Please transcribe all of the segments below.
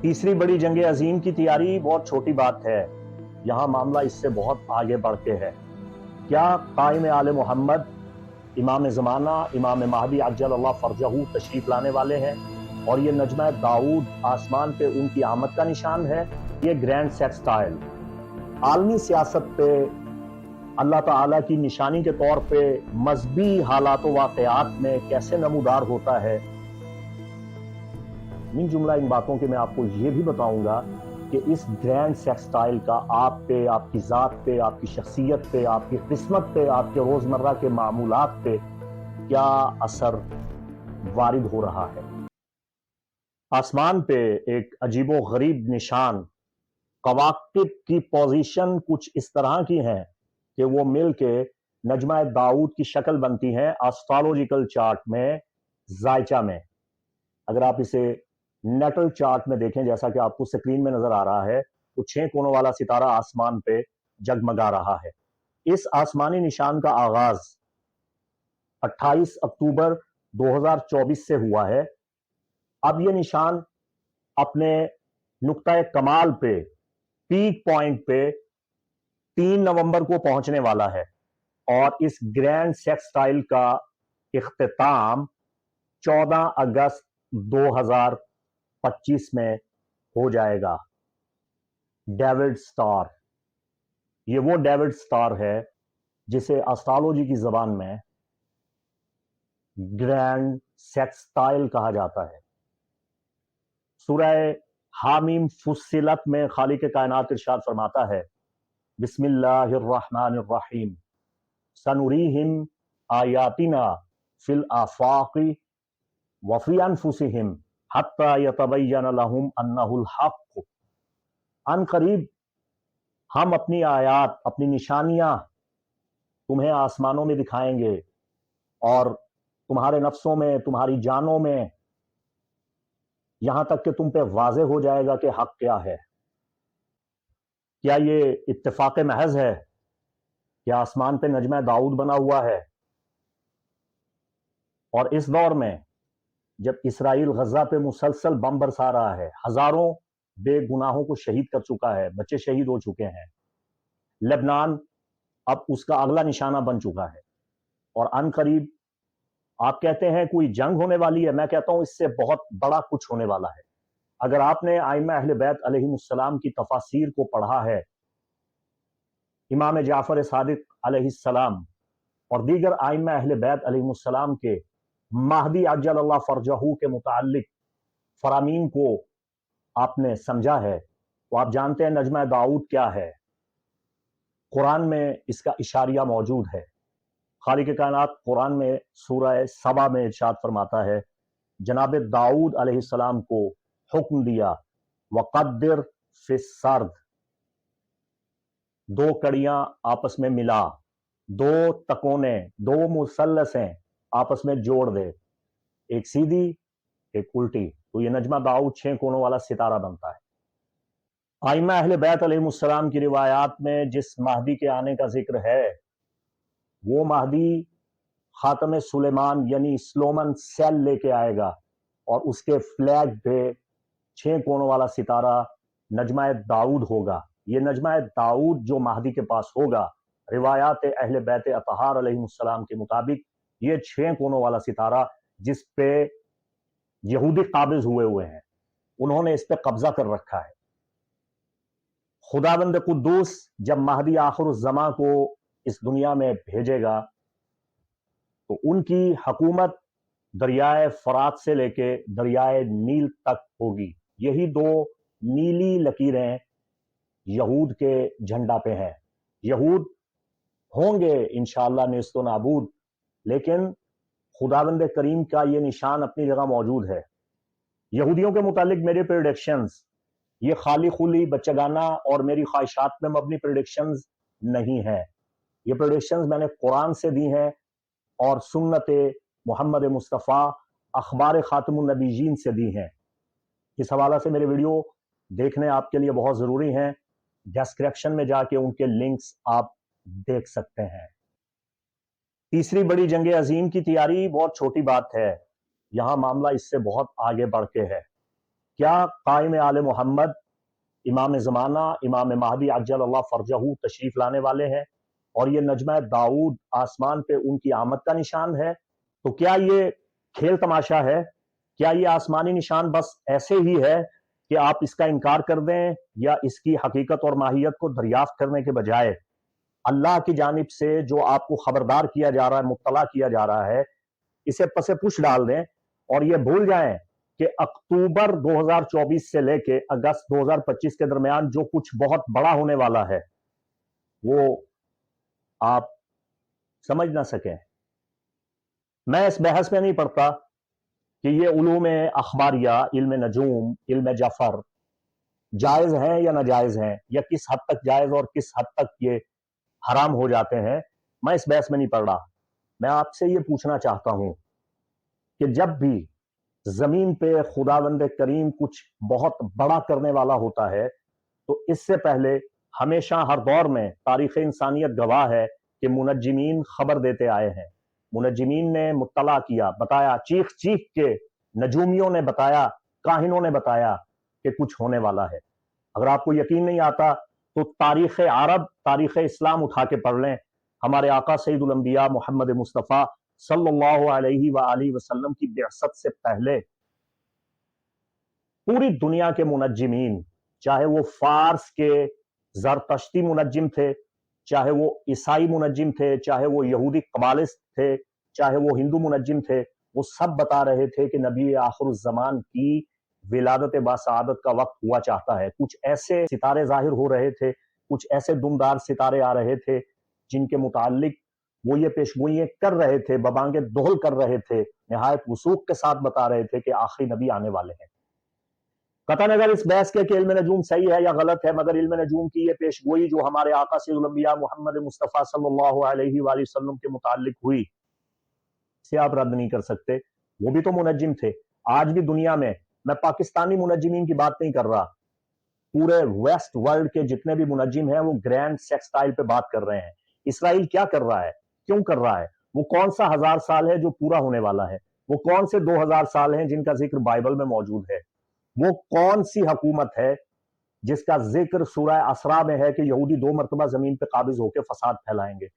तीसरी बड़ी जंग अजीम की तैयारी बहुत छोटी बात है, यहाँ मामला इससे बहुत आगे बढ़ के है। क्या कायम आले मोहम्मद इमाम ज़माना इमाम महदी अज्जल अल्लाह फरजहू तशरीफ लाने वाले हैं और ये नजमा दाऊद आसमान पे उनकी आमद का निशान है। ये ग्रैंड सेक्सटाइल आलमी सियासत पे अल्लाह ताला की निशानी के तौर पे मजहबी हालात वाक़यात में कैसे नमूदार होता है। इन जुमला इन बातों के मैं आपको ये भी बताऊंगा कि इस ग्रैंड सेक्सटाइल का आप पे, आपकी ज़ात पे, आपकी शख्सियत पे, आपकी किस्मत पे, आपके रोज़मर्रा के मामूलात पे क्या असर वारिद हो रहा है। आसमान पे एक अजीबो गरीब निशान, कवाकिब की पोजीशन कुछ इस तरह की है कि वो मिल के नजमा दाऊद की शक्ल बनती हैं एस्ट्रोलॉजिकल चार्ट में, जायचा में। अगर आप इसे नेटल चार्ट में देखें, जैसा कि आपको स्क्रीन में नजर आ रहा है, तो 6 कोनों वाला सितारा आसमान पे जगमगा रहा है। इस आसमानी निशान का आगाज 28 अक्टूबर 2024 से हुआ है। अब यह निशान अपने नुक्ता कमाल पे, पीक पॉइंट पे 3 नवंबर को पहुंचने वाला है और इस ग्रैंड सेक्सटाइल का इख्तिताम 14 अगस्त 2025 में हो जाएगा। डेविड स्टार, ये वो डेविड स्टार है जिसे एस्ट्रोलॉजी की जबान में ग्रैंड सेक्सटाइल कहा जाता है। सूरह हामीम फुस्सिलत में खालिक कायनात इरशाद फरमाता है, बिस्मिल्लाहिर्रहमानिर्रहीम सनुरीहिम आयातिना फिल आफाक़ी वफ़ी अनफुसिहिम हत्ता यतबय्यन लहुम अन्नहुल हक़। अन करीब हम अपनी आयात, अपनी निशानियां तुम्हें आसमानों में दिखाएंगे और तुम्हारे नफ्सों में, तुम्हारी जानों में, यहां तक कि तुम पे वाज़े हो जाएगा कि हक क्या है। क्या ये इत्तेफाक महज है कि आसमान पे नजमा दाऊद बना हुआ है? और इस दौर में जब इसराइल गजा पे मुसलसल बम बरसा रहा है, हजारों बेगुनाहों को शहीद कर चुका है, बच्चे शहीद हो चुके हैं, लेबनान अब उसका अगला निशाना बन चुका है और अन करीब आप कहते हैं कोई जंग होने वाली है, मैं कहता हूं इससे बहुत बड़ा कुछ होने वाला है। अगर आपने आइम्मा अहले बैत अलैहिमुस्सलाम की तफासीर को पढ़ा है, इमाम जाफर सादिक अलैहिस्सलाम और दीगर आइम्मा अहले बैत अलैहिमुस्सलाम के महदी अज्जल अल्लाह फरजहू के मुताल्लिक फरामीन को आपने समझा है, तो आप जानते हैं नजमा दाऊद क्या है। कुरान में इसका इशारिया मौजूद है। खालिक कायनात कुरान में सूरह सबा में इरशाद फरमाता है, जनाब दाऊद अलैहिस्सलाम को हुक्म दिया, वक़द्दिर फिस सर्द, 2 कड़ियां आपस में मिला, 2 तकोने, 2 मुसल्लसें आपस में जोड़ दे, एक सीधी एक उल्टी, तो ये नजमा दाऊद 6 कोनों वाला सितारा बनता है। आइम्मा अहले बैत अलैहिमुस्सलाम की रिवायात में जिस महदी के आने का जिक्र है, वो महदी खातम सुलेमान यानी स्लोमन सेल लेके आएगा और उसके फ्लैग पे 6 कोनों वाला सितारा नजमा दाऊद होगा। ये नजमा दाऊद जो महदी के पास होगा, रिवायात अहले बैत अतहार अलैहिमुस्सलाम के मुताबिक ये 6 कोनों वाला सितारा जिस पे यहूदी काबिज हुए हैं, उन्होंने इस पे कब्जा कर रखा है। खुदाबंद कुद्दूस जब महदी आखिरुज़्ज़मा को इस दुनिया में भेजेगा तो उनकी हुकूमत दरियाए फरात से लेके दरियाए नील तक होगी। यही 2 नीली लकीरें यहूद के झंडा पे हैं। यहूद होंगे इंशाअल्लाह नेस्तो नाबूद, लेकिन खुदाबंद करीम का ये निशान अपनी जगह मौजूद है। यहूदियों के मुतालिक मेरे प्रेडिक्शंस ये खाली खुली बच्चगाना और मेरी ख्वाहिशात में मबनी प्रेडिक्शंस नहीं है। ये प्रेडिक्शंस मैंने कुरान से दी हैं और सुन्नत मोहम्मद मुस्तफ़ा अखबार खातमुन नबीयीन से दी हैं। इस हवाला से मेरे वीडियो देखने आपके लिए बहुत ज़रूरी हैं। डिस्क्रिप्शन में जाके उनके लिंक्स आप देख सकते हैं। तीसरी बड़ी जंग अजीम की तैयारी बहुत छोटी बात है, यहाँ मामला इससे बहुत आगे बढ़ के है। کیا قائم آل محمد امام زمانہ امام مہدی عجل اللہ فرجہ تشریف لانے والے ہیں اور یہ نجمہ داؤد آسمان پہ ان کی آمد کا نشان ہے؟ تو کیا یہ کھیل تماشا ہے؟ کیا یہ آسمانی نشان بس ایسے ہی ہے کہ آپ اس کا انکار کر دیں، یا اس کی حقیقت اور ماہیت کو دریافت کرنے کے بجائے اللہ کی جانب سے جو آپ کو خبردار کیا جا رہا ہے، مطلع کیا جا رہا ہے، اسے پس پش ڈال دیں اور یہ بھول جائیں کہ اکتوبر 2024 سے لے کے اگست 2025 کے درمیان جو کچھ بہت بڑا ہونے والا ہے وہ آپ سمجھ نہ سکیں؟ میں اس بحث میں نہیں پڑتا کہ یہ علوم اخباریہ، علم نجوم، علم جفر جائز ہیں یا ناجائز ہیں، یا کس حد تک جائز اور کس حد تک یہ حرام ہو جاتے ہیں، میں اس بحث میں نہیں پڑ رہا۔ میں آپ سے یہ پوچھنا چاہتا ہوں کہ جب بھی زمین پہ خداوند کریم کچھ بہت بڑا کرنے والا ہوتا ہے تو اس سے پہلے ہمیشہ ہر دور میں تاریخ انسانیت گواہ ہے کہ منجمین خبر دیتے آئے ہیں، منجمین نے مطلع کیا، بتایا، چیخ چیخ کے نجومیوں نے بتایا، کاہنوں نے بتایا کہ کچھ ہونے والا ہے۔ اگر آپ کو یقین نہیں آتا تو تاریخ عرب، تاریخ اسلام اٹھا کے پڑھ لیں۔ ہمارے آقا سید الانبیاء محمد مصطفیٰ صلی اللہ علیہ وآلہ وسلم کی بعثت سے پہلے پوری دنیا کے منجمین، چاہے وہ فارس کے زرتشتی منجم تھے، چاہے وہ عیسائی منجم تھے، چاہے وہ یہودی قبالست تھے، چاہے وہ ہندو منجم تھے، وہ سب بتا رہے تھے کہ نبی آخر الزمان کی ولادت باسعادت کا وقت ہوا چاہتا ہے۔ کچھ ایسے ستارے ظاہر ہو رہے تھے، کچھ ایسے دمدار ستارے آ رہے تھے جن کے متعلق وہ یہ پیشگوئیاں کر رہے تھے، ببانگ دہل کر رہے تھے، نہایت وثوق کے ساتھ بتا رہے تھے کہ آخری نبی آنے والے ہیں۔ قطعاً اگر اس بحث کے کہ علم نجوم صحیح ہے یا غلط ہے، مگر علم نجوم کی یہ پیشگوئی جو ہمارے آقا سید الانبیاء محمد مصطفیٰ صلی اللہ علیہ وآلہ وسلم کے متعلق ہوئی، اسے آپ رد نہیں کر سکتے۔ وہ بھی تو منجم تھے۔ آج بھی دنیا میں پاکستانی منجمین کی بات نہیں کر رہا، پورے ویسٹ ورلڈ کے جتنے بھی منجم ہیں وہ گرینڈ سیکسٹائل پہ بات کر رہے ہیں۔ اسرائیل کیا کر رہا ہے؟ کیوں کر رہا ہے؟ وہ کون سا 1000 سال ہے جو پورا ہونے والا ہے؟ وہ کون سے 2000 سال ہیں جن کا ذکر بائبل میں موجود ہے؟ وہ کون سی حکومت ہے جس کا ذکر سورہ اسراء میں ہے کہ یہودی 2 مرتبہ زمین پہ قابض ہو کے فساد پھیلائیں گے؟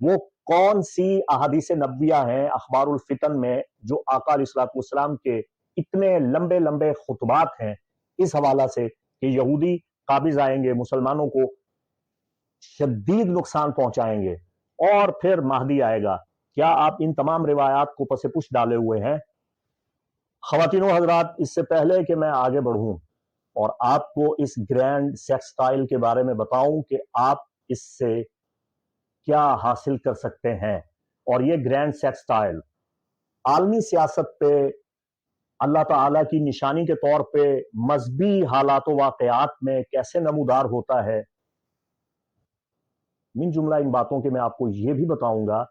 وہ کون سی احادیث نبویہ ہیں اخبار الفتن میں جو آقا علیہ السلام کے اتنے لمبے لمبے خطبات ہیں اس حوالہ سے کہ یہودی قابض آئیں گے، مسلمانوں کو شدید نقصان پہنچائیں گے اور پھر مہدی آئے گا؟ کیا آپ ان تمام روایات کو پس پش ڈالے ہوئے ہیں؟ خواتین و حضرات، اس سے پہلے کہ میں آگے بڑھوں اور آپ کو اس گرینڈ سیکس سٹائل کے بارے میں بتاؤں کہ آپ اس سے کیا حاصل کر سکتے ہیں، اور یہ گرینڈ سیکس سٹائل عالمی سیاست پہ اللہ تعالیٰ کی نشانی کے طور پہ مذہبی حالات و واقعات میں کیسے نمودار ہوتا ہے، من جملہ ان باتوں کے میں آپ کو یہ بھی بتاؤں گا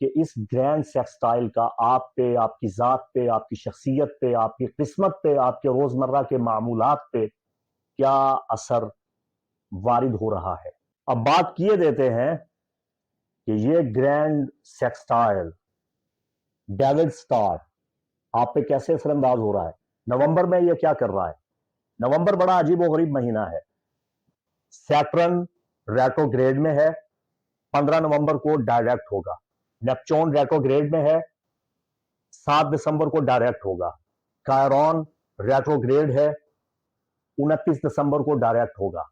کہ اس گرینڈ سیکس سٹائل کا آپ پہ، آپ کی ذات پہ، آپ کی شخصیت پہ، آپ کی قسمت پہ، آپ کے روزمرہ کے معمولات پہ کیا اثر وارد ہو رہا ہے۔ اب بات کیے دیتے ہیں کہ یہ گرینڈ سیکس سٹائل، ڈیوڈ سٹار آپ پہ کیسے اثر انداز ہو رہا ہے۔ نومبر میں یہ کیا کر رہا ہے؟ نومبر بڑا عجیب و غریب مہینہ ہے۔ سیٹرن ریٹروگریڈ میں ہے، 15 نومبر کو ڈائریکٹ ہوگا۔ نیپچون ریٹروگریڈ میں ہے، 7 دسمبر کو ڈائریکٹ ہوگا۔ کائرون ریٹروگریڈ ہے، 29 دسمبر کو ڈائریکٹ ہوگا۔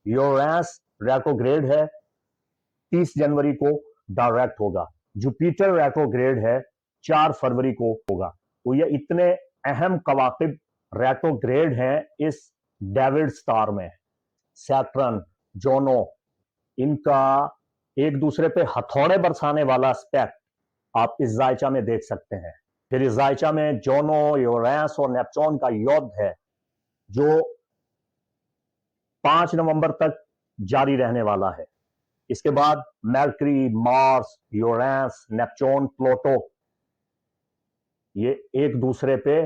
یورینس ریٹروگریڈ ہے، 30 جنوری کو ڈائریکٹ ہوگا۔ جوپیٹر ریٹروگریڈ ہے، 4 فروری کو ہوگا۔ تو یہ اتنے اہم کواکب ریٹروگریڈ ہیں اس ڈیوڈ سٹار میں۔ سیٹرن، جونو، ان کا ایک دوسرے پہ ہتھوڑے برسانے والا اسپیکٹ آپ اس زائچہ میں دیکھ سکتے ہیں۔ پھر اس زائچہ میں جونو، یورینس اور نیپچون کا یودھ ہے جو 5 نومبر تک جاری رہنے والا ہے۔ اس کے بعد میرکری، مارس، یورینس، نیپچون، پلوٹو یہ ایک دوسرے پہ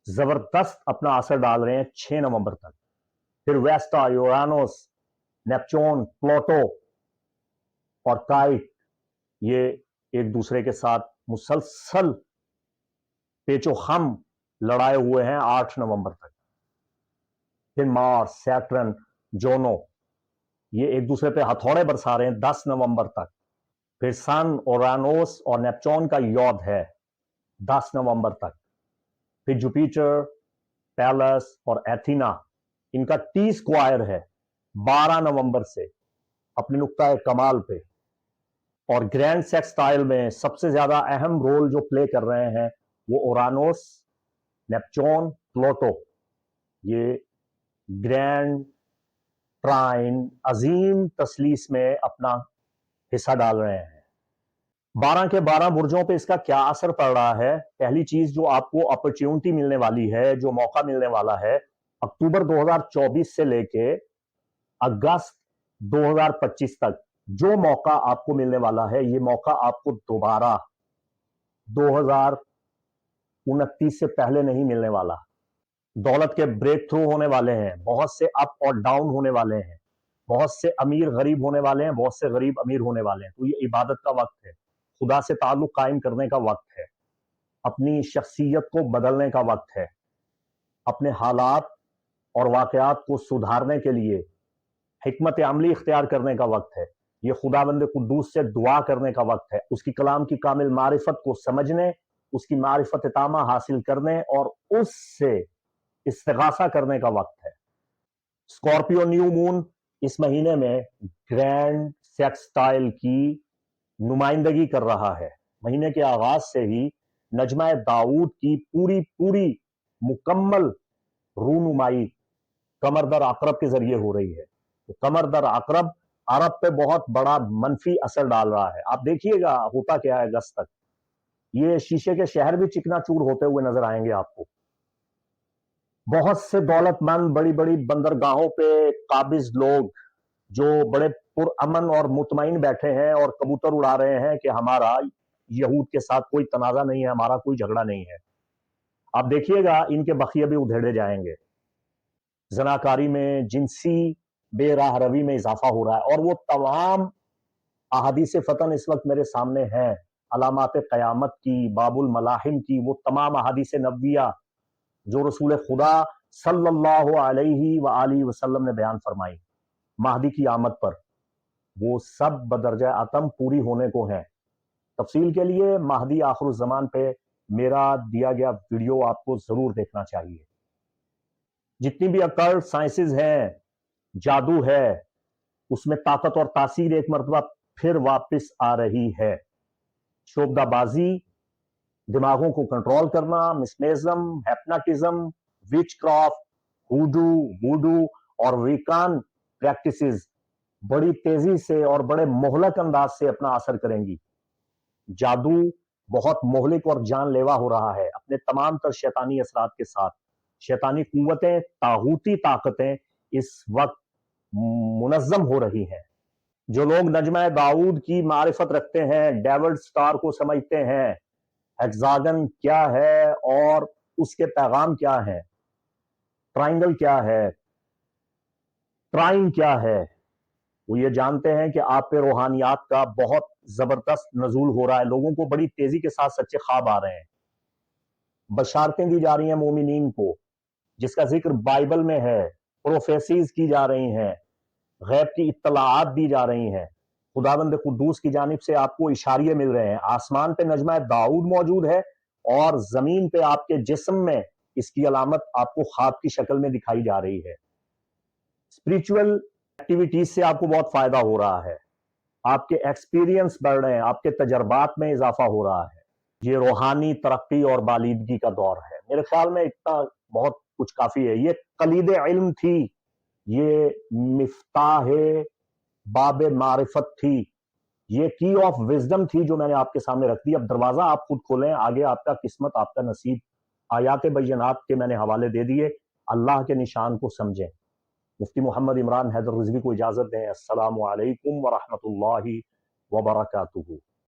زبردست اپنا اثر ڈال رہے ہیں 6 نومبر تک۔ پھر ویسٹا، یورانوس، نیپچون، پلوٹو اور کائٹ یہ ایک دوسرے کے ساتھ مسلسل پیچ و خم لڑائے ہوئے ہیں 8 نومبر تک۔ फिर मार्स, सैटर्न, जोनो, ये एक दूसरे पे हथौड़े बरसा रहे हैं 10 नवंबर तक। फिर सन, ओरानोस और नेपच्यून का युद्ध है 10 नवंबर तक। फिर जुपिटर, पैलस और एथीना, इनका टी स्क्वायर है 12 नवंबर से अपने नुक्ता कमाल पे। और ग्रैंड सेक्सटाइल में सबसे ज्यादा अहम रोल जो प्ले कर रहे हैं वो ओरानोस, नेपच्यून, प्लूटो, ये ग्रैंड ट्राइन अजीम तसलीस में अपना हिस्सा डाल रहे हैं। 12 के 12 बुर्जों पे इसका क्या असर पड़ रहा है? पहली चीज जो आपको अपॉर्चुनिटी मिलने वाली है, जो मौका मिलने वाला है, अक्टूबर 2024 से लेके अगस्त 2025 तक जो मौका आपको मिलने वाला है, ये मौका आपको दोबारा 2029 से पहले नहीं मिलने वाला। दौलत के ब्रेक थ्रू होने वाले हैं, बहुत से अप और डाउन होने वाले हैं, बहुत से अमीर गरीब होने वाले हैं, बहुत से गरीब अमीर होने वाले हैं। तो ये इबादत का वक्त है, खुदा से ताल्लुक कायम करने का वक्त है, अपनी शख्सियत को बदलने का वक्त है, अपने हालात और वाकयात को सुधारने के लिए हिकमत अमली इख्तियार करने का वक्त है। ये खुदावंद कुद्दूस से दुआ करने का वक्त है, उसकी कलाम की कामिल मारिफत को समझने, उसकी मारिफत तामा हासिल करने और उससे इस्तिगासा करने का वक्त है। स्कॉर्पियो न्यू मून इस महीने में ग्रैंड सेक्सटाइल की नुमाइंदगी कर रहा है। महीने के आगाज से ही नजमा दाऊद की पूरी मुकम्मल रूनुमाई कमर दर अकरब के जरिए हो रही है। तो कमर दर अकरब अरब पे बहुत बड़ा मनफी असर डाल रहा है। आप देखिएगा होता क्या है अगस्त तक, ये शीशे के शहर भी चिकनाचूर होते हुए नजर आएंगे आपको। बहुत से दौलतमंद बड़ी बड़ी बंदरगाहों पे काबिज लोग जो बड़े पुरअमन और मुतमईन बैठे हैं और कबूतर उड़ा रहे हैं कि हमारा यहूद के साथ कोई तनाजा नहीं है, हमारा कोई झगड़ा नहीं है। आप देखिएगा इनके बखिए भी उधेड़े जाएंगे। जनाकारी में, जिनसी बेराह रवी में इजाफा हो रहा है और वो तमाम अहादीस फतन इस वक्त मेरे सामने हैं, अलामात क़यामत की, बाबुल मलाहिम की, वो तमाम अहादीस नबविया जो रसूल खुदा सल्लल्लाहु अलैहि व आलिहि वसल्लम ने बयान फरमाई महदी की आमद पर, वो सब बदरजा अतम पूरी होने को हैं। तफसील के लिए महदी आखिर ज़मान पे मेरा दिया गया वीडियो आपको जरूर देखना चाहिए। जितनी भी अकल्ट साइंसेज हैं, जादू है, उसमें ताकत और तासीर एक मरतबा फिर वापस आ रही है। शोबदाबाजी, दिमागों को कंट्रोल करना, मिसमेजम, हेप्नाटिज्म, विचक्राफ्ट, हुडू, वुडू और वीकान प्रैक्टिसेस बड़ी तेजी से और बड़े मोहलक अंदाज से अपना असर करेंगी। जादू बहुत मोहलिक और जानलेवा हो रहा है अपने तमाम तर शैतानी असरात के साथ। शैतानी कुव्वतें, तागूती ताकतें इस वक्त मुनज़्ज़म हो रही हैं। जो लोग नजमा दाऊद की मारिफत रखते हैं, डेविड स्टार को समझते हैं, हेक्सागन क्या है और उसके पैगाम क्या है, ट्राइंगल क्या है, ट्राइन क्या है, वो ये जानते हैं कि आप पे रूहानियात का बहुत जबरदस्त नजूल हो रहा है। लोगों को बड़ी तेजी के साथ सच्चे ख्वाब आ रहे हैं, बशारतें दी जा रही हैं मोमिनीन को, जिसका जिक्र बाइबल में है, प्रोफेसीज की जा रही हैं, गैब की इत्तलाआत दी जा रही हैं। खुदावंद कुद्दूस की जानिब से आपको इशारे मिल रहे हैं। आसमान पे नजमा दाऊद मौजूद है और जमीन पे आपके जिस्म में इसकी अलामत आपको ख्वाब की शक्ल में दिखाई जा रही है। स्पिरिचुअल एक्टिविटीज से आपको बहुत फायदा हो रहा है, आपके एक्सपीरियंस बढ़ रहे हैं, आपके तजर्बात में इजाफा हो रहा है। ये रूहानी तरक्की और बालिदगी का दौर है। मेरे ख्याल में इतना बहुत कुछ काफी है। ये कलीद इल्म थी, ये मिफ्ताह बाब मारिफत थी, ये की ऑफ विजडम थी जो मैंने आपके सामने रख दी। अब दरवाजा आप खुद खोलें, आगे आपका किस्मत, आपका नसीब। आयात बय्यनात के मैंने हवाले दे दिए, अल्लाह के निशान को समझें। मुफ्ती मोहम्मद इमरान हैदर रिजवी को इजाजत दें। अस्सलामु अलैकुम व रहमतुल्लाहि व बरकातुहू।